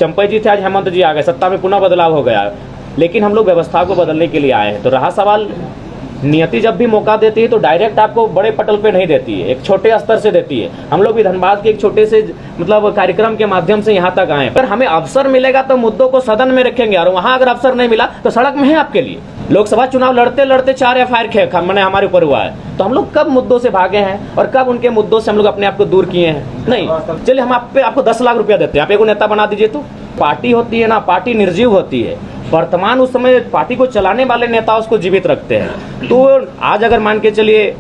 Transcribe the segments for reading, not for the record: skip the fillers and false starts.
चंपई जी थे, आज हेमंत जी आ गए, सत्ता में पुनः बदलाव हो गया, लेकिन हम लोग व्यवस्था को बदलने के लिए आए हैं। तो रहा सवाल, नियति जब भी मौका देती है तो डायरेक्ट आपको बड़े पटल पे नहीं देती है, एक छोटे स्तर से देती है। हम लोग भी धनबाद के एक छोटे से मतलब कार्यक्रम के माध्यम से यहाँ तक आए। पर हमें अवसर मिलेगा तो मुद्दों को सदन में रखेंगे, और वहाँ अगर अवसर नहीं मिला तो सड़क में है आपके लिए। लोकसभा चुनाव लड़ते लड़ते 4 FIR मैंने हमारे ऊपर हुआ है, तो हम लोग कब मुद्दों से भागे हैं और कब उनके मुद्दों से हम लोग अपने आप को दूर किए हैं? नहीं। चलिए हम आपको 10 लाख रुपया देते हैं, आप एक नेता बना दीजिए। तो पार्टी होती है ना, पार्टी निर्जीव होती है। वर्तमान उस समय पार्टी को चलाने वाले नेता उसको जीवित रखते हैं। तो आज अगर मान के चलिए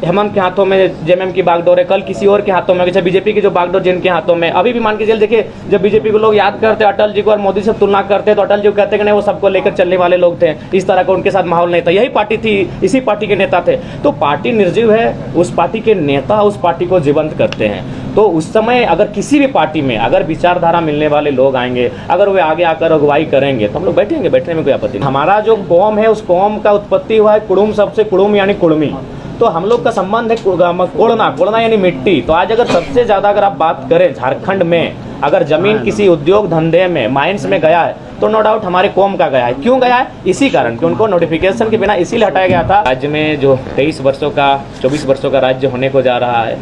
हेमंत के हाथों में जेएमएम की बागडोर है, कल किसी और के हाथों में, अच्छा बीजेपी की जो बागडोर जिनके हाथों में, अभी भी मान के चलिए, देखिए जब बीजेपी को लोग याद करते अटल जी को और मोदी से तुलना करते तो अटल जी को कहते कि नहीं वो सबको लेकर चलने वाले लोग थे, इस तरह का उनके साथ माहौल नहीं था, यही पार्टी थी, इसी पार्टी के नेता थे। तो पार्टी निर्जीव है, उस पार्टी के नेता उस पार्टी को जीवंत करते हैं। तो उस समय अगर किसी भी पार्टी में अगर विचारधारा मिलने वाले लोग आएंगे, अगर वे आगे आकर अगुवाई करेंगे तो हम लोग बैठेंगे, बैठने में कोई आपत्ति नहीं। हमारा जो कौम है उस कौम का उत्पत्ति हुआ है कुड़ुम शब्द से, कुड़ुम यानी कुड़मी, तो हम लोग का संबंध है कोड़ना, कोड़ना यानी मिट्टी। तो आज अगर सबसे ज़्यादा अगर आप बात करें झारखंड में, अगर जमीन किसी उद्योग धंधे में माइंस में गया है तो नो डाउट हमारे कौम का गया है। क्यों गया है? इसी कारण कि उनको नोटिफिकेशन के बिना इसीलिए हटाया गया था। राज्य में जो 23 वर्षों का 24 वर्षों का राज्य होने को जा रहा है,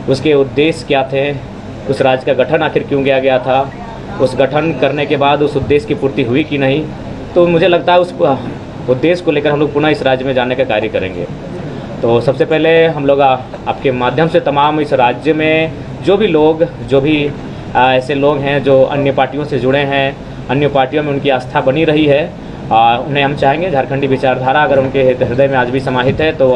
उसके उद्देश्य क्या थे, उस राज्य का गठन आखिर क्यों किया गया था, उस गठन करने के बाद उस उद्देश्य की पूर्ति हुई कि नहीं, तो मुझे लगता है उस उद्देश्य को लेकर हम लोग पुनः इस राज्य में जाने का कार्य करेंगे। तो सबसे पहले हम लोग आपके माध्यम से तमाम इस राज्य में जो भी लोग, जो भी ऐसे लोग हैं जो अन्य पार्टियों से जुड़े हैं, अन्य पार्टियों में उनकी आस्था बनी रही है, उन्हें हम चाहेंगे झारखंडी विचारधारा अगर उनके हृदय में आज भी समाहित है तो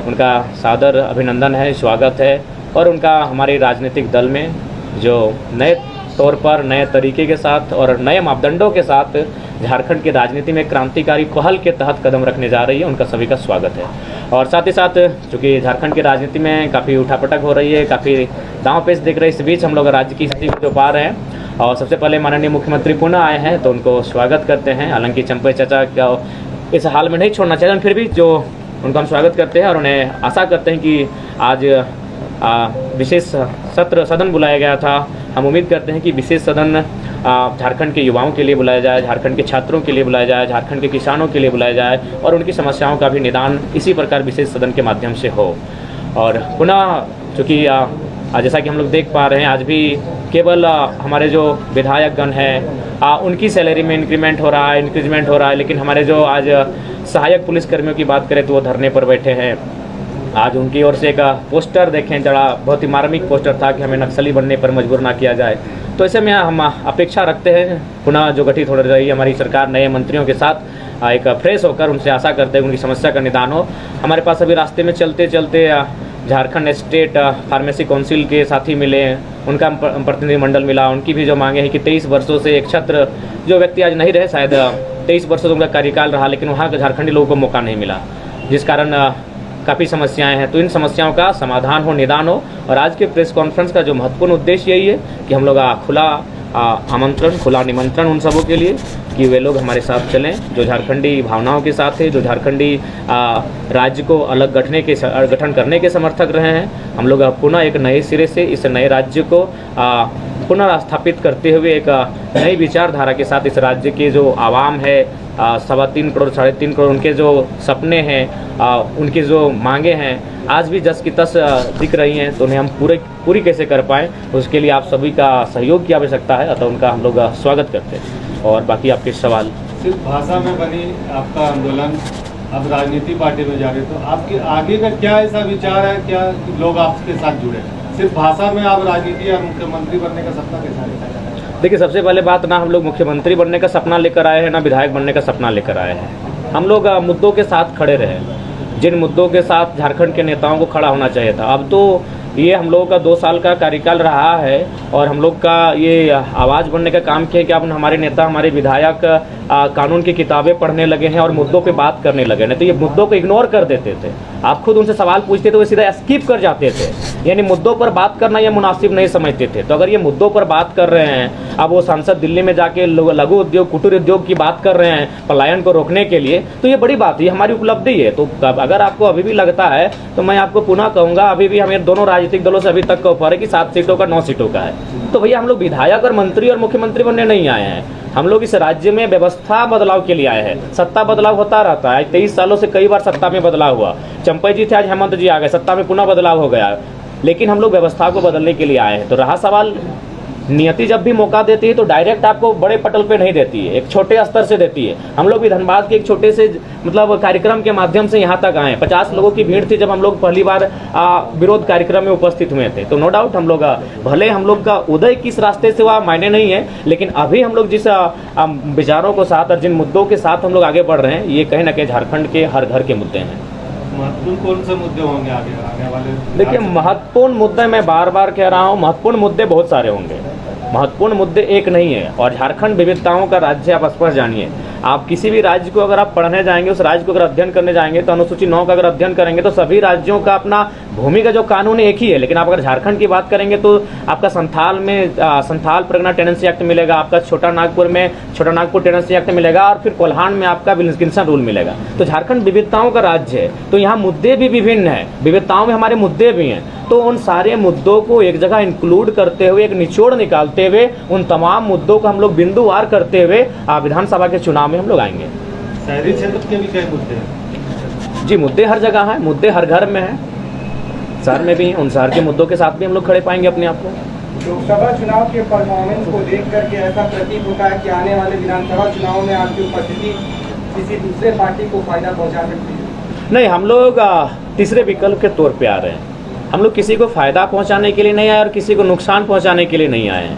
उनका सादर अभिनंदन है, स्वागत है। और उनका हमारे राजनीतिक दल में जो नए तौर पर, नए तरीके के साथ और नए मापदंडों के साथ झारखंड की राजनीति में क्रांतिकारी पहल के तहत कदम रखने जा रही है, उनका सभी का स्वागत है। और साथ ही साथ चूँकि झारखंड की राजनीति में काफ़ी उठापटक हो रही है, काफ़ी दांव पेच दिख रही है, इस बीच हम लोग राज्य की स्थिति को जो पा रहे हैं, और सबसे पहले माननीय मुख्यमंत्री पुनः आए हैं तो उनको स्वागत करते हैं। हालांकि चंपई चाचा का इस हाल में नहीं छोड़ना चाहिए, फिर भी जो उनका हम स्वागत करते हैं और उन्हें आशा करते हैं कि आज विशेष सदन बुलाया गया था। हम उम्मीद करते हैं कि विशेष सदन झारखंड के युवाओं के लिए बुलाया जाए, झारखंड के छात्रों के लिए बुलाया जाए, झारखंड के किसानों के लिए बुलाया जाए और उनकी समस्याओं का भी निदान इसी प्रकार विशेष सदन के माध्यम से हो। और पुनः चूँकि जैसा कि हम लोग देख पा रहे हैं, आज भी केवल हमारे जो विधायकगण हैं उनकी सैलरी में इंक्रीमेंट हो रहा है, लेकिन हमारे जो आज सहायक पुलिसकर्मियों की बात करें तो वो धरने पर बैठे हैं। आज उनकी ओर से एक पोस्टर देखें, जरा बहुत ही मार्मिक पोस्टर था कि हमें नक्सली बनने पर मजबूर ना किया जाए। तो ऐसे में हम अपेक्षा रखते हैं पुनः जो गठित हो रही है हमारी सरकार नए मंत्रियों के साथ एक फ्रेश होकर, उनसे आशा करते हैं उनकी समस्या का निदान हो। हमारे पास अभी रास्ते में चलते चलते झारखंड स्टेट फार्मेसी काउंसिल के साथी मिले, उनका प्रतिनिधिमंडल मिला। उनकी भी जो मांगे हैं कि 23 वर्षों से एक छात्र जो व्यक्ति आज नहीं रहे, शायद 23 वर्षों से उनका कार्यकाल रहा, लेकिन वहाँ के झारखंडी लोगों को मौका नहीं मिला, जिस कारण काफ़ी समस्याएं हैं। तो इन समस्याओं का समाधान हो, निदान हो। और आज के प्रेस कॉन्फ्रेंस का जो महत्वपूर्ण उद्देश्य यही है कि हम लोग खुला आमंत्रण, खुला निमंत्रण उन सबों के लिए कि वे लोग हमारे साथ चलें जो झारखंडी भावनाओं के साथ है, जो झारखंडी राज्य को अलग गठन करने के समर्थक रहे हैं। हम लोग पुनः एक नए सिरे से इस नए राज्य को पुनर्स्थापित करते हुए एक नई विचारधारा के साथ इस राज्य के जो आवाम है, 3.25 करोड़ 3.5 करोड़, उनके जो सपने हैं, उनकी जो मांगे हैं आज भी जस की तस दिख रही हैं, तो उन्हें हम पूरी कैसे कर पाएँ, उसके लिए आप सभी का सहयोग की आवश्यकता है। अतः उनका हम लोग स्वागत करते हैं। और बाकी आपके सवाल। सिर्फ भाषा में बनी आपका आंदोलन, अब राजनीति पार्टी में जा रहे, तो आपके आगे का क्या ऐसा विचार है, क्या लोग आपके साथ जुड़े? सिर्फ भाषा में आप राजनीति या मुख्यमंत्री बनने का सपना कैसा है? देखिए, सबसे पहले बात, ना हम लोग मुख्यमंत्री बनने का सपना लेकर आए हैं, ना विधायक बनने का सपना लेकर आए हैं। हम लोग मुद्दों के साथ खड़े रहे, जिन मुद्दों के साथ झारखंड के नेताओं को खड़ा होना चाहिए था। अब तो ये हम लोगों का 2 साल का कार्यकाल रहा है और हम लोग का ये आवाज़ बनने का काम किया कि अब हमारे नेता, हमारे विधायक कानून की किताबें पढ़ने लगे हैं और मुद्दों पे बात करने लगे। नहीं तो ये मुद्दों को इग्नोर कर देते थे। आप खुद उनसे सवाल पूछते तो वो सीधा स्किप कर जाते थे, यानी मुद्दों पर बात करना ये मुनासिब नहीं समझते थे। तो अगर ये मुद्दों पर बात कर रहे हैं, अब वो सांसद दिल्ली में जाके लघु उद्योग कुटीर उद्योग की बात कर रहे हैं पलायन को रोकने के लिए, तो ये बड़ी बात है, हमारी उपलब्धि है। तो अगर आपको अभी भी लगता है तो मैं आपको पुनः कहूँगा, अभी भी हमें दोनों राजनीतिक दलों से अभी तक का ऑफर है कि 7 सीटों का 9 सीटों का है। तो भैया हम लोग विधायक और मंत्री और मुख्यमंत्री बनने नहीं आए हैं, हम लोग इस राज्य में व्यवस्था बदलाव के लिए आए हैं। सत्ता बदलाव होता रहता है, 23 सालों से कई बार सत्ता में बदलाव हुआ। चंपई जी थे, आज हेमंत जी आ गए, सत्ता में पुनः बदलाव हो गया, लेकिन हम लोग व्यवस्था को बदलने के लिए आए हैं। तो रहा सवाल, नियति जब भी मौका देती है तो डायरेक्ट आपको बड़े पटल पे नहीं देती है, एक छोटे स्तर से देती है। हम लोग भी धनबाद के एक छोटे से मतलब कार्यक्रम के माध्यम से यहाँ तक आए, 50 लोगों की भीड़ थी जब हम लोग पहली बार विरोध कार्यक्रम में उपस्थित हुए थे। तो नो डाउट हम लोग भले हम लोग का उदय किस रास्ते से हुआ मायने नहीं है, लेकिन अभी हम लोग जिस विचारों को साथ और जिन मुद्दों के साथ हम लोग आगे बढ़ रहे हैं, ये कहीं ना कहीं झारखंड के हर घर के मुद्दे हैं। महत्वपूर्ण कौन से मुद्दे होंगे आगे वाले? देखिए, महत्वपूर्ण मुद्दे मैं बार बार कह रहा हूँ, महत्वपूर्ण मुद्दे बहुत सारे होंगे, महत्वपूर्ण मुद्दे एक नहीं है। और झारखंड विविधताओं का राज्य, आप स्पष्ट जानिए। आप किसी भी राज्य को अगर आप पढ़ने जाएंगे, उस राज्य को अगर अध्ययन करने जाएंगे, तो अनुसूची 9 का अगर अध्ययन करेंगे तो सभी राज्यों का अपना भूमि का जो कानून है एक ही है। लेकिन आप अगर झारखंड की बात करेंगे तो आपका संथाल में संथाल परगना टेनेंसी एक्ट मिलेगा, आपका छोटा नागपुर में छोटा नागपुर टेनेंसी एक्ट मिलेगा, और फिर कोल्हान में आपका विल्किंसन रूल मिलेगा। तो झारखंड विविधताओं का राज्य है, तो यहाँ मुद्दे भी विभिन्न हैं, विविधताओं में हमारे मुद्दे भी हैं। तो उन सारे मुद्दों को एक जगह इंक्लूड करते हुए, एक निचोड़ निकालते हुए, उन तमाम मुद्दों को हम लोग बिंदुवार करते हुए विधानसभा के चुनाव में हम लोग आएंगे। शहरी क्षेत्र के भी कई मुद्दे हैं जी, मुद्दे हर जगह हैं, मुद्दे हर घर में हैं, शहर में भी हैं। उन शहर के मुद्दों के साथ भी हम लोग खड़े पाएंगे अपने आप को। लोकसभा चुनाव के परफॉर्मेंस को देख करके ऐसा प्रतीत होता है कि आने वाले विधानसभा चुनाव में आपकी उपस्थिति किसी दूसरे पार्टी को फायदा पहुंचा सकती है? नहीं, हम लोग तीसरे विकल्प के तौर पे आ रहे हैं। हम लोग किसी को फायदा पहुंचाने के लिए नहीं आए और किसी को नुकसान पहुंचाने के लिए नहीं आए हैं।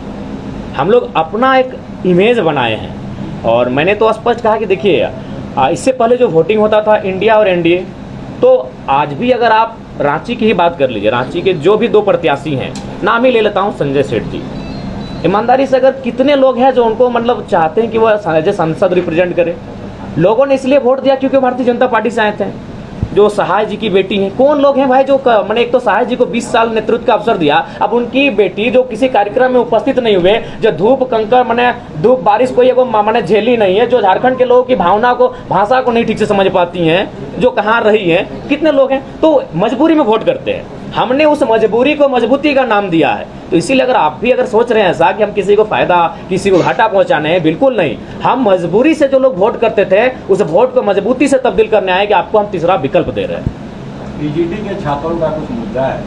हम लोग अपना एक इमेज बनाए हैं। और मैंने तो स्पष्ट कहा कि देखिए, इससे पहले जो वोटिंग होता था इंडिया और एनडीए, तो आज भी अगर आप रांची की ही बात कर लीजिए, रांची के जो भी 2 प्रत्याशी हैं, नाम ही ले लेता हूँ, संजय सेठ जी, ईमानदारी से अगर कितने लोग हैं जो उनको मतलब चाहते हैं कि वो संसद रिप्रेजेंट करें। लोगों ने इसलिए वोट दिया क्योंकि भारतीय जनता पार्टी से आए थे। जो सहाय जी की बेटी हैं, कौन लोग हैं भाई जो मैंने, एक तो सहाय जी को 20 साल नेतृत्व का अवसर दिया, अब उनकी बेटी जो किसी कार्यक्रम में उपस्थित नहीं हुए, जो धूप कंकर मैंने धूप बारिश को ये मैंने झेली नहीं है, जो झारखंड के लोगों की भावना को, भाषा को नहीं ठीक से समझ पाती हैं, जो कहाँ रही हैं, कितने लोग हैं, तो मजबूरी में वोट करते हैं। हमने उस मजबूरी को मजबूती का नाम दिया है। तो इसीलिए अगर आप भी अगर सोच रहे हैं ऐसा कि हम किसी को फायदा, किसी को घाटा पहुंचाने हैं, बिल्कुल नहीं। हम मजबूरी से जो लोग वोट करते थे, उस वोट को मजबूती से तब्दील करने आए कि आपको हम तीसरा विकल्प दे रहे हैं। पीजीटी के छात्रों का कुछ मुद्दा है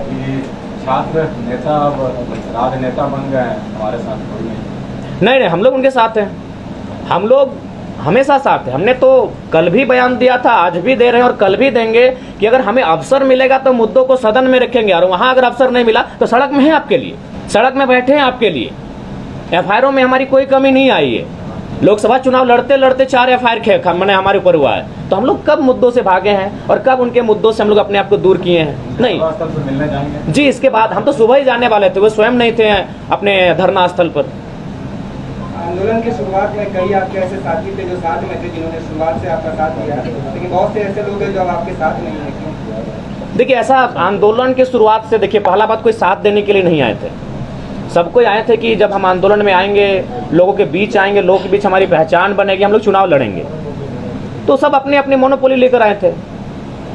कि छात्र नेता अब राजनेता बन गए हैं, हमारे साथ कोई नहीं, हम लोग उनके साथ हैं, हम लोग हमेशा साथ है। हमने तो कल भी बयान दिया था, आज भी दे रहे हैं और कल भी देंगे कि अगर हमें अवसर मिलेगा तो मुद्दों को सदन में रखेंगे, और वहां अगर अवसर नहीं मिला तो सड़क में है आपके लिए, सड़क में बैठे हैं आपके लिए। एफआईआर में हमारी कोई कमी नहीं आई है। लोकसभा चुनाव लड़ते लड़ते 4 एफआईआर मैंने हमारे ऊपर हुआ है। तो हम लोग कब मुद्दों से भागे हैं और कब उनके मुद्दों से हम लोग अपने आप को दूर किए हैं? नहीं मिलने जाएंगे जी, इसके बाद हम तो सुबह ही जाने वाले थे, वो स्वयं नहीं थे अपने धरना स्थल पर। आंदोलन की शुरुआत में कई आपके ऐसे साथी थे जो साथ में थे, जिन्होंने शुरुआत से आपका साथ दिया, लेकिन बहुत से ऐसे लोग हैं जो आपके साथ नहीं है, क्यों? देखिए, ऐसा आंदोलन की शुरुआत से, देखिए पहला बात, कोई साथ देने के लिए नहीं आए थे। सबको आए थे कि जब हम आंदोलन में आएंगे, लोगों के बीच आएंगे, लोगों के बीच हमारी पहचान बनेगी, हम लोग चुनाव लड़ेंगे। तो सब अपने अपने मोनोपोली लेकर आए थे।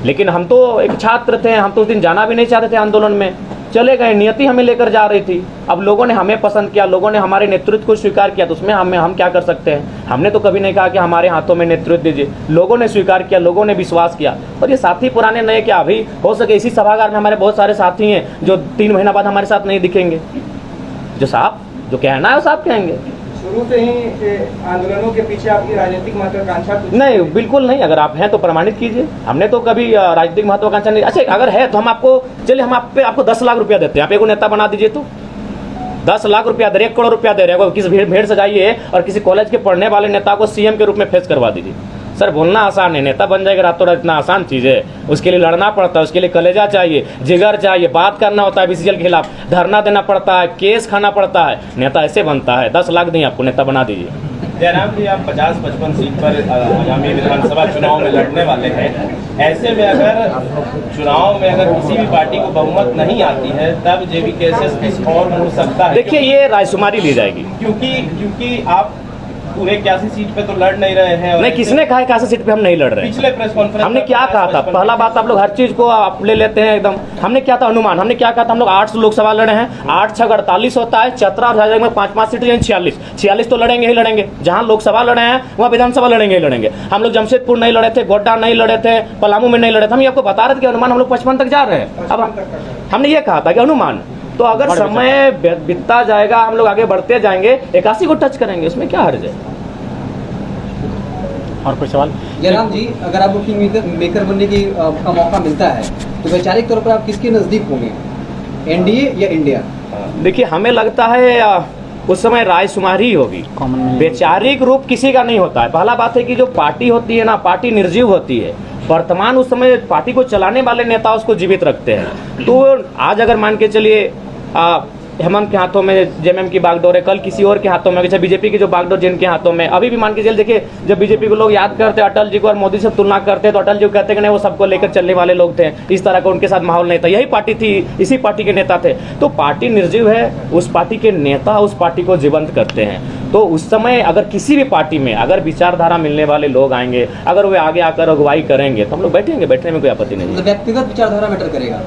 लेकिन हम तो एक छात्र थे, हम तो उस दिन जाना भी नहीं चाहते थे आंदोलन में, चले गए। नियति हमें लेकर जा रही थी। अब लोगों ने हमें पसंद किया, लोगों ने हमारे नेतृत्व को स्वीकार किया, तो उसमें हम क्या कर सकते हैं? हमने तो कभी नहीं कहा कि हमारे हाथों में नेतृत्व दीजिए। लोगों ने स्वीकार किया, लोगों ने विश्वास किया। और ये साथी पुराने नए क्या, अभी हो सके इसी सभागार में हमारे बहुत सारे साथी हैं जो 3 महीना बाद हमारे साथ नहीं दिखेंगे। जो साहब जो कहना है वो साहब कहेंगे। शुरू से ही आंदोलनों के पीछे आपकी राजनीतिक महत्वाकांक्षा नहीं, बिल्कुल नहीं। अगर आप हैं तो प्रमाणित कीजिए। हमने तो कभी राजनीतिक महत्वाकांक्षा नहीं। अच्छा, अगर है तो हम आपको, चलिए हम आपको 10 लाख रुपया देते हैं, आप एक नेता बना दीजिए। तो 10 लाख रुपया दे रहे, 1 करोड़ रुपया दे रहे हैं, किसी भीड़ सजाइए और किसी कॉलेज के पढ़ने वाले नेता को सीएम के रूप में फेस करवा दीजिए। सर, बोलना आसान है, नेता बन जाएगा रातों रात, इतना आसान चीज़ है? उसके लिए लड़ना पड़ता है, उसके लिए कलेजा चाहिए, जिगर चाहिए, बात करना होता है बीसीसीएल के खिलाफ, धरना देना पड़ता है, केस खाना पड़ता है। नेता ऐसे बनता है? 10 लाख नहीं, आपको नेता बना दीजिए। जयराम जी, आप 50-55 सीट पर आगामी विधानसभा चुनाव में लड़ने वाले हैं। ऐसे में अगर चुनाव में अगर किसी भी पार्टी को बहुमत नहीं आती है तब JVKS किस और मुड़ सकता है? देखिए, ये रायशुमारी ली जाएगी, क्योंकि आप पूरे 81 सीट पे तो लड़ नहीं रहे हैं। नहीं, किसने कहा 81 सीट पे हम नहीं लड़ रहे हैं? पिछले प्रेस कॉन्फ्रेंस हमने क्या कहा था? पहला बात, आप लोग हर चीज को आप ले लेते हैं एकदम। हमने क्या था अनुमान? हमने क्या कहा था? हम लोग 8 लोकसभा लड़े हैं, 8 6 48 होता है। चतरा और झारखंड में 5-5 सीट यानी 46 तो लड़ेंगे ही लड़ेंगे। जहां लोकसभा लड़े हैं वहां विधानसभा लड़ेंगे ही लड़ेंगे। हम लोग जमशेदपुर नहीं लड़े थे, गोड्डा नहीं लड़े थे, पलामू में नहीं लड़े थे। हम ये आपको बता रहे थे कि अनुमान हम लोग 55 तक जा रहे हैं। अब हमने ये कहा था कि अनुमान, तो अगर समय बीतता जाएगा, हम लोग आगे बढ़ते जाएंगे, 81 को टच करेंगे, उसमें क्या हर्ज है? और कोई सवाल? जयराम जी, अगर आपको किंग मेकर बनने की का मौका मिलता है तो वैचारिक तौर पर आप किसके नजदीक होंगे, NDA या इंडिया? देखिए, हमें लगता है उस समय रायशुमारी होगी, वैचारिक रूप किसी का नहीं होता है। पहला बात है कि जो पार्टी होती है ना, पार्टी निर्जीव होती है। वर्तमान उस समय पार्टी को चलाने वाले नेता उसको जीवित रखते हैं। तो आज अगर मान के चलिए हेमंत के हाथों में JMM की बागडोर है, कल किसी और के हाथों में, जैसे बीजेपी की जो बागडोर जिनके हाथों में, अभी भी मान के चलिए, देखिए जब बीजेपी को लोग याद करते अटल जी को और मोदी से तुलना करते तो अटल जी को कहते कि नहीं वो सबको लेकर चलने वाले लोग थे, इस तरह का उनके साथ माहौल नहीं था। यही पार्टी थी, इसी पार्टी के नेता थे। तो पार्टी निर्जीव है, उस पार्टी के नेता उस पार्टी को जीवंत करते हैं। तो उस समय अगर किसी भी पार्टी में अगर विचारधारा मिलने वाले लोग आएंगे, अगर वे आगे आकर अगुवाई करेंगे तो हम लोग बैठेंगे, बैठने में कोई आपत्ति नहीं है। व्यक्तिगत विचारधारा मैटर करेगा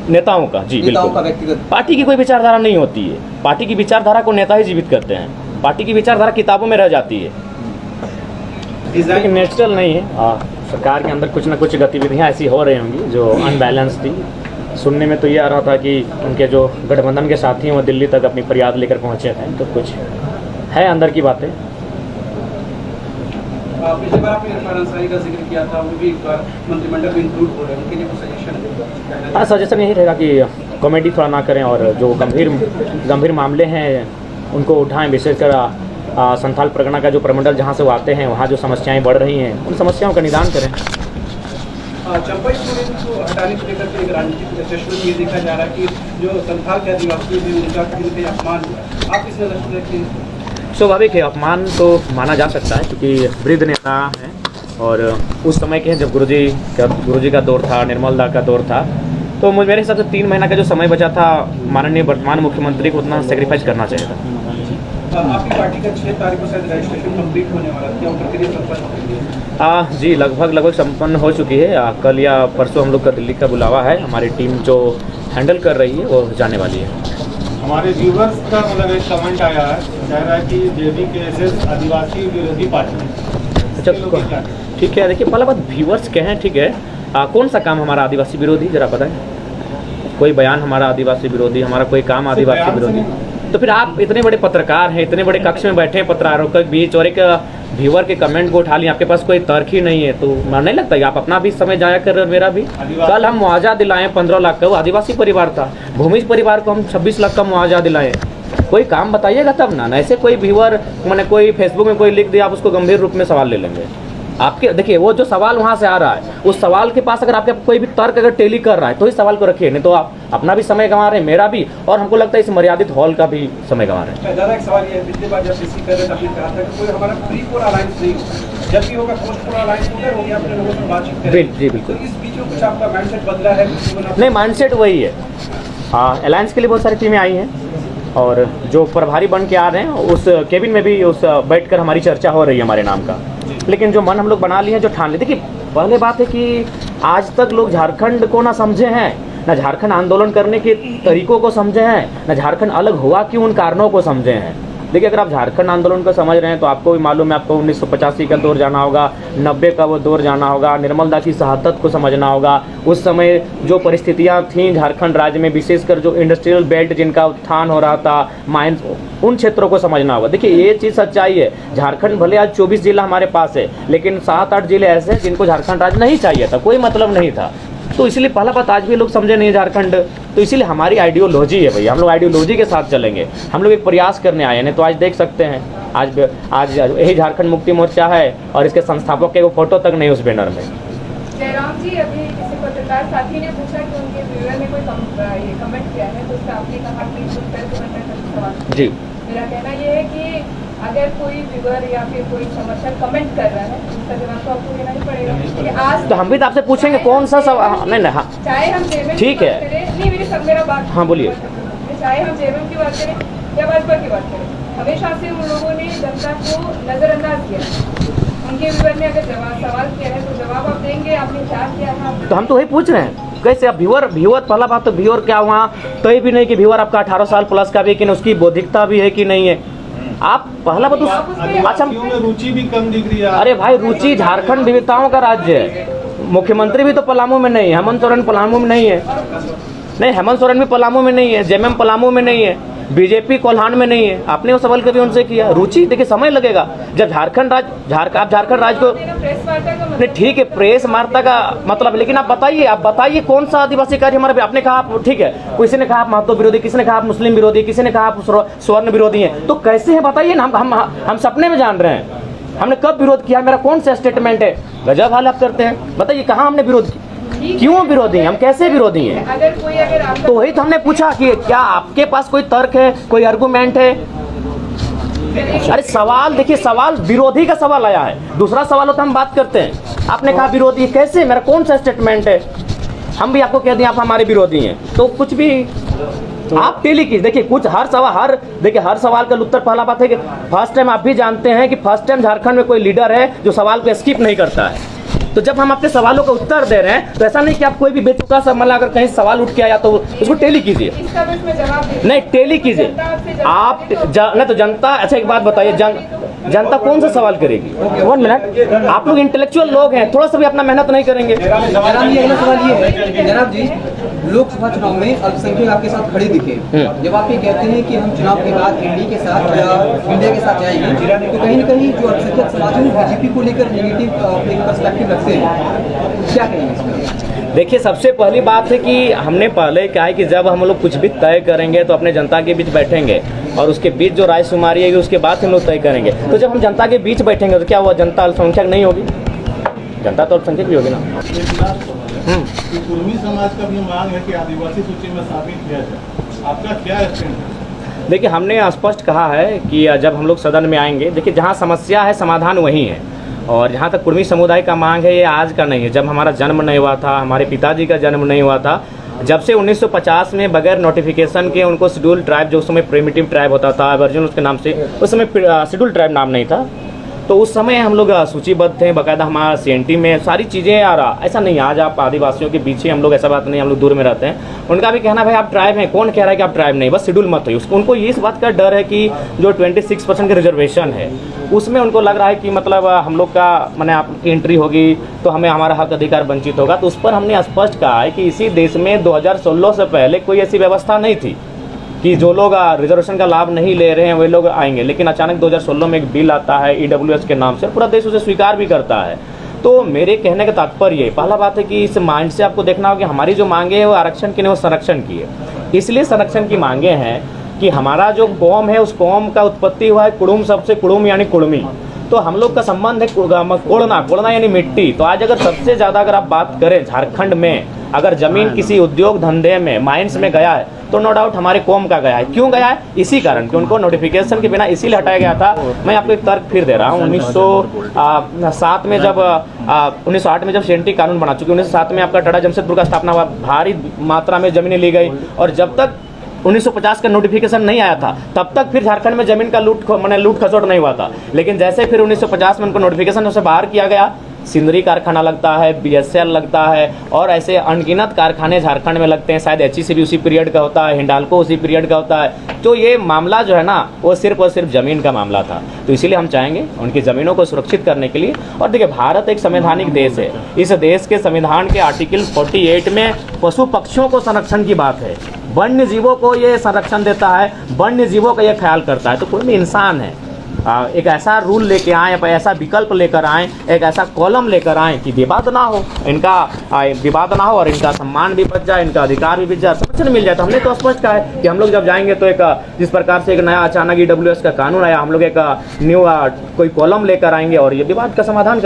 नेताओं का? जी नेताओं का बिल्कुल। व्यक्तिगत पार्टी की कोई विचारधारा नहीं होती है। पार्टी की विचारधारा को नेता ही जीवित करते हैं। पार्टी की विचारधारा किताबों में रह जाती है, लेकिन नेचुरल नहीं है। सरकार के अंदर कुछ ना कुछ गतिविधियां ऐसी हो रही होंगी जो अनबैलेंस थी। सुनने में तो ये आ रहा था कि उनके जो गठबंधन के साथी हैं वो दिल्ली तक अपनी फरियाद लेकर पहुंचे थे, तो कुछ है अंदर की बातें। पिछली बार आपने इरफान अंसारी का जिक्र किया था, वो भी एक बार मंत्रिमंडल में इंक्लूड हो रहे हैं, उनके लिए कुछ सजेशन? हाँ, सजेशन यही रहेगा कि कॉमेडी थोड़ा ना करें और जो गंभीर मामले हैं उनको उठाएं। विशेषकर संथाल परगना का जो प्रमंडल जहाँ से वो आते हैं, वहाँ जो समस्याएं बढ़ रही हैं, उन समस्याओं का निदान करें। चंपई सोरेन को हटाने को लेकर के एक राजनीतिक सेशन में ये देखा जा रहा है कि जो संथाल के आदिवासी हैं उनका कहीं पे अपमान हुआ। आप इस नजर से देखते हैं? स्वाभाविक है, अपमान तो माना जा सकता है क्योंकि वृद्ध नेता हैं और उस समय के हैं जब गुरुजी का दौर था, निर्मल दा का दौर था। तो मेरे हिसाब से 3 महीना का जो समय बचा था, माननीय वर्तमान मुख्यमंत्री को उतना सेक्रीफाइस करना चाहिए था। आपकी पार्टी का 6 तारीख को शायद रजिस्ट्रेशन कंप्लीट होने वाला है, क्या वो प्रक्रिया संपन्न हो गई है? जी, लगभग संपन्न हो चुकी है। कल या परसों हम लोग का दिल्ली का बुलावा है। हमारी टीम जो हैंडल कर रही है वो जाने वाली है। हमारे व्यूवर्स का मतलब एक कमेंट आया है, कह रहा है कि JVKS आदिवासी विरोधी पार्टी है। अच्छा, ठीक है। देखिए, पहला बात व्यूवर्स कहें, ठीक है, कौन सा काम हमारा आदिवासी विरोधी, जरा बताएं। कोई बयान हमारा आदिवासी विरोधी, हमारा कोई काम आदिवासी विरोधी? तो फिर आप इतने बड़े पत्रकार हैं, इतने बड़े कक्ष में बैठे हैं पत्रकारों के बीच और एक व्यूअर के कमेंट को उठा लिया, आपके पास कोई तर्क ही नहीं है, तो मैं नहीं लगता कि आप अपना भी समय जाया कर रहे हो, मेरा भी। कल हम मुआवजा दिलाएं 15 लाख का, वो आदिवासी परिवार था। भूमिज परिवार को हम 26 लाख का मुआवजा दिलाएं। कोई काम बताइएगा तब ना। ऐसे कोई व्यूअर मैंने कोई फेसबुक में कोई लिख दिया, आप उसको गंभीर रूप में सवाल ले लेंगे। आपके देखिए, वो जो सवाल वहाँ से आ रहा है, उस सवाल के पास अगर आपके कोई भी तर्क अगर टेली कर रहा है तो इस सवाल को रखिए, नहीं तो आप अपना भी समय गंवा रहे हैं, मेरा भी, और हमको लगता है इस मर्यादित हॉल का भी समय गंवा रहे हैं। ज़्यादा एक सवाल ये है, पिछली बार जब किसी कर आपने कहा था कि कोई हमारा प्री-कोर अलायंस नहीं होगा, जब भी होगा पोस्ट-कोर अलायंस होगा, होंगे अपने लोगों से बातचीत करेंगे। जी बिल्कुल। तो इस बीच में कुछ आपका माइंडसेट बदला है? नहीं, माइंडसेट वही है। हाँ, अलायंस के लिए बहुत सारी टीमें आई हैं और जो प्रभारी बन के आ रहे हैं उस केबिन में भी उस बैठकर हमारी चर्चा हो रही है हमारे नाम का। लेकिन जो मन हम लोग बना लिए हैं, जो ठान लिए, देखिए पहले बात है कि आज तक लोग झारखंड को ना समझे हैं, ना झारखंड आंदोलन करने के तरीकों को समझे हैं, ना झारखंड अलग हुआ क्यों उन कारणों को समझे हैं। देखिए, अगर आप झारखंड आंदोलन को समझ रहे हैं तो आपको भी मालूम है, आपको 1985 का दौर जाना होगा, 90 का वो दौर जाना होगा, निर्मल दा की शहादत को समझना होगा। उस समय जो परिस्थितियां थीं झारखंड राज्य में, विशेषकर जो इंडस्ट्रियल बेल्ट जिनका उत्थान हो रहा था, माइंस, उन क्षेत्रों को समझना होगा। देखिए, ये चीज़ सच्चाई है, झारखंड भले आज 24 जिला हमारे पास है, लेकिन 7-8 जिले ऐसे हैं जिनको झारखंड राज्य नहीं चाहिए था, कोई मतलब नहीं था। तो इसलिए पहला बात, आज भी लोग समझे नहीं झारखंड, तो इसीलिए हमारी आइडियोलॉजी है भैया, हम लोग आइडियोलॉजी के साथ चलेंगे। हम लोग एक प्रयास करने आए हैं, तो आज देख सकते हैं, आज यही झारखंड मुक्ति मोर्चा है और इसके संस्थापक के वो फोटो तक नहीं उस बैनर में। जयराम जी, अभी किसी पत्रकार साथी ने पूछा कि उनके व्यूअर ने कोई कमेंट किया है, तो उसका आपने कहा कि सवाल। जी, मेरा कहना ये है कि अगर कोई व्यूअर या फिर कोई समर्थक कमेंट कर रहा है उसका जवाब तो आपको देना ही पड़ेगा कि आज तो हम भी तो आपसे पूछेंगे कौन सा सवाल। नहीं नहीं, हाँ चाहे हम जेएमएम ठीक की है। बात करें, नहीं मेरा बात, हाँ, बोलिए। चाहे हम जेएमएम की बात करें या भाजपा की बात करें, हमेशा से उन लोगों ने जनता को नजरअंदाज किया है। उनके व्यूअर ने अगर सवाल किया है तो जवाब आप देंगे, आपने क्या किया था। तो हम तो वही पूछ रहे हैं कैसे अब व्यूअर पहला बात तो व्यूअर क्या वहाँ तय भी नहीं कि व्यूअर आपका 18 साल प्लस का भी, लेकिन उसकी बौद्धिकता भी है कि नहीं है। आप पहला बात अच्छा क्यों में रुचि भी कम दिख रही है। अरे भाई रुचि झारखंड विविधताओं का राज्य है। मुख्यमंत्री भी तो पलामू में नहीं है, हेमंत सोरेन पलामू में नहीं है, नहीं हेमंत सोरेन भी पलामू में नहीं है, जेएमएम पलामू में नहीं है, बीजेपी कोल्हान में नहीं है। आपने वो सवाल कभी उनसे किया? रुचि देखिए समय लगेगा जब झारखंड राज्य को नहीं ठीक है प्रेस वार्ता का मतलब, लेकिन आप बताइए कौन सा आदिवासी कार्य हमारे आपने कहा आप ठीक है, किसी ने कहा आप महतो विरोधी, किसी ने कहा आप मुस्लिम विरोधी, किसी ने कहा आप स्वर्ण विरोधी हैं, तो कैसे है बताइए ना। हम सपने में जान रहे हैं हमने कब विरोध किया, मेरा कौन सा स्टेटमेंट है। गजब हाल आप करते हैं, बताइए कहाँ हमने विरोध किया, क्यों विरोधी हैं, हम कैसे विरोधी हैं। अगर तो वही तो हमने पूछा कि क्या आपके पास कोई तर्क है, कोई आर्गुमेंट है। अरे सवाल देखिए, सवाल विरोधी का सवाल आया है, दूसरा सवाल होता हम बात करते हैं। आपने कहा विरोधी, कैसे, मेरा कौन सा स्टेटमेंट है। हम भी आपको कह दिए आप हमारे विरोधी हैं, तो कुछ भी तो आप टेली की देखिए कुछ हर सवाल का उत्तर। पहला बात है कि फर्स्ट टाइम आप भी जानते हैं कि फर्स्ट टाइम झारखंड में कोई लीडर है जो सवाल को स्किप नहीं करता है। तो जब हम अपने सवालों का उत्तर दे रहे हैं तो ऐसा नहीं कि आप कोई भी बेतुका सा मतलब अगर कहीं सवाल उठ के आया तो उसको टेली कीजिए, नहीं टेली कीजिए आप नहीं तो जनता। अच्छा एक बात बताइए, जनता कौन सा सवाल करेगी। 1 मिनट, आप लोग इंटेलेक्चुअल लोग हैं, थोड़ा सा भी अपना मेहनत नहीं करेंगे। जनाब ये अगला सवाल ये है, जनाब जी लोकसभा चुनाव में अल्पसंख्यक आपके साथ खड़े दिखे, जब आप ये कहते हैं कि हम चुनाव के बाद एनडीए के साथ या इंडिया के साथ जाएंगे, तो कहीं न कहीं जो अल्पसंख्यक समाज है वो बीजेपी को लेकर नेगेटिव एक पर्सपेक्टिव रखते हैं, क्या कहेंगे इसमें। देखिए सबसे पहली बात है कि हमने पहले कहा है कि जब हम लोग कुछ भी तय करेंगे तो अपने जनता के बीच बैठेंगे और उसके बीच जो रायशुमारी है उसके बाद हम लोग तय करेंगे। तो जब हम जनता के बीच बैठेंगे तो क्या वो जनता अल्पसंख्यक नहीं होगी, जनता तो अल्पसंख्यक भी होगी ना। कुर्मी समाज का भी मांग है कि आदिवासी सूची में शामिल किया जाए, आपका क्या स्टैंड है। देखिए हमने स्पष्ट कहा है कि जब हम लोग सदन में आएंगे, देखिए जहाँ समस्या है समाधान वही है। और जहाँ तक कुर्मी समुदाय का मांग है ये आज का नहीं है, जब हमारा जन्म नहीं हुआ था, हमारे पिताजी का जन्म नहीं हुआ था, जब से 1950 में बगैर नोटिफिकेशन के उनको शेड्यूल ट्राइब, जो उस समय प्रिमिटिव ट्राइब होता था वर्जिन उसके नाम से, उस समय शेड्यूल ट्राइब नाम नहीं था, तो उस समय हम लोग सूचीबद्ध थे बाकायदा, हमारा CNT में सारी चीज़ें आ रहा। ऐसा नहीं आज आप आदिवासियों के पीछे हम लोग, ऐसा बात नहीं, हम लोग दूर में रहते हैं। उनका भी कहना भाई आप ट्राइब हैं, कौन कह रहा है कि आप ट्राइब नहीं, बस शेड्यूल मत हो। उसको उनको ये इस बात का डर है कि जो 26% का रिजर्वेशन है उसमें उनको लग रहा है कि मतलब हम लोग का मैंने आपकी एंट्री होगी तो हमें हमारा हक अधिकार वंचित होगा। तो उस पर हमने स्पष्ट कहा है कि इसी देश में 2016 से पहले कोई ऐसी व्यवस्था नहीं थी कि जो लोग रिजर्वेशन का लाभ नहीं ले रहे हैं वे लोग आएंगे, लेकिन अचानक 2016 में एक बिल आता है EWS के नाम से, पूरा देश उसे स्वीकार भी करता है। तो मेरे कहने का तात्पर्य पहला बात है कि इस माइंड से आपको देखना होगा कि हमारी जो मांगे हैं वो आरक्षण की नहीं, वो संरक्षण की है। इसलिए संरक्षण की मांगे हैं कि हमारा जो कौम है उस कौम का उत्पत्ति हुआ है कुड़ुम सबसे, कुड़ुम यानी कुड़मी, तो हम लोग का संबंध है कोड़ना यानी मिट्टी। तो आज अगर सबसे ज़्यादा अगर आप बात करें झारखंड में, अगर जमीन किसी उद्योग धंधे में माइंस में गया है तो नो डाउट हमारे कौम का गया है। क्यों गया है? इसी कारण कि उनको नोटिफिकेशन के बिना इसीलिए हटाया गया था। मैं आपको एक तर्क फिर दे रहा हूँ, 1907 में जब 1908 में जब CNT कानून बना, चूँकि 1907 में आपका टाटा जमशेदपुर का स्थापना हुआ, भारी मात्रा में ज़मीनें ली गई, और जब तक 1950 का नोटिफिकेशन नहीं आया था तब तक फिर झारखंड में जमीन का लूट खसोट नहीं हुआ था। लेकिन जैसे फिर 1950 में उनको नोटिफिकेशन से बाहर किया गया, सिंदरी कारखाना लगता है, BSL लगता है, और ऐसे अनगिनत कारखाने झारखंड में लगते हैं। शायद HEC भी उसी पीरियड का होता है, हिंडाल्को उसी पीरियड का होता है। तो ये मामला जो है ना वो सिर्फ और सिर्फ ज़मीन का मामला था। तो इसीलिए हम चाहेंगे उनकी ज़मीनों को सुरक्षित करने के लिए। और देखिए भारत एक संवैधानिक देश है, इस देश के संविधान के आर्टिकल 48 में पशु पक्षियों को संरक्षण की बात है, वन्य जीवों को ये संरक्षण देता है, वन्य जीवों का ये ख्याल करता है। तो कोई भी इंसान है एक ऐसा रूल लेके आए, ऐसा विकल्प लेकर आए, एक ऐसा कॉलम लेकर आए कि विवाद ना हो, इनका विवाद ना हो और इनका सम्मान भी बच जाए, इनका अधिकार भी बच जाए, संरक्षण मिल जाए। तो हमने तो स्पष्ट कहा है कि हम लोग जब जाएंगे तो एक जिस प्रकार से एक नया अचानक EWS का कानून आया, हम लोग एक न्यू कोई कॉलम लेकर आएंगे और ये विवाद का समाधान करेंगे।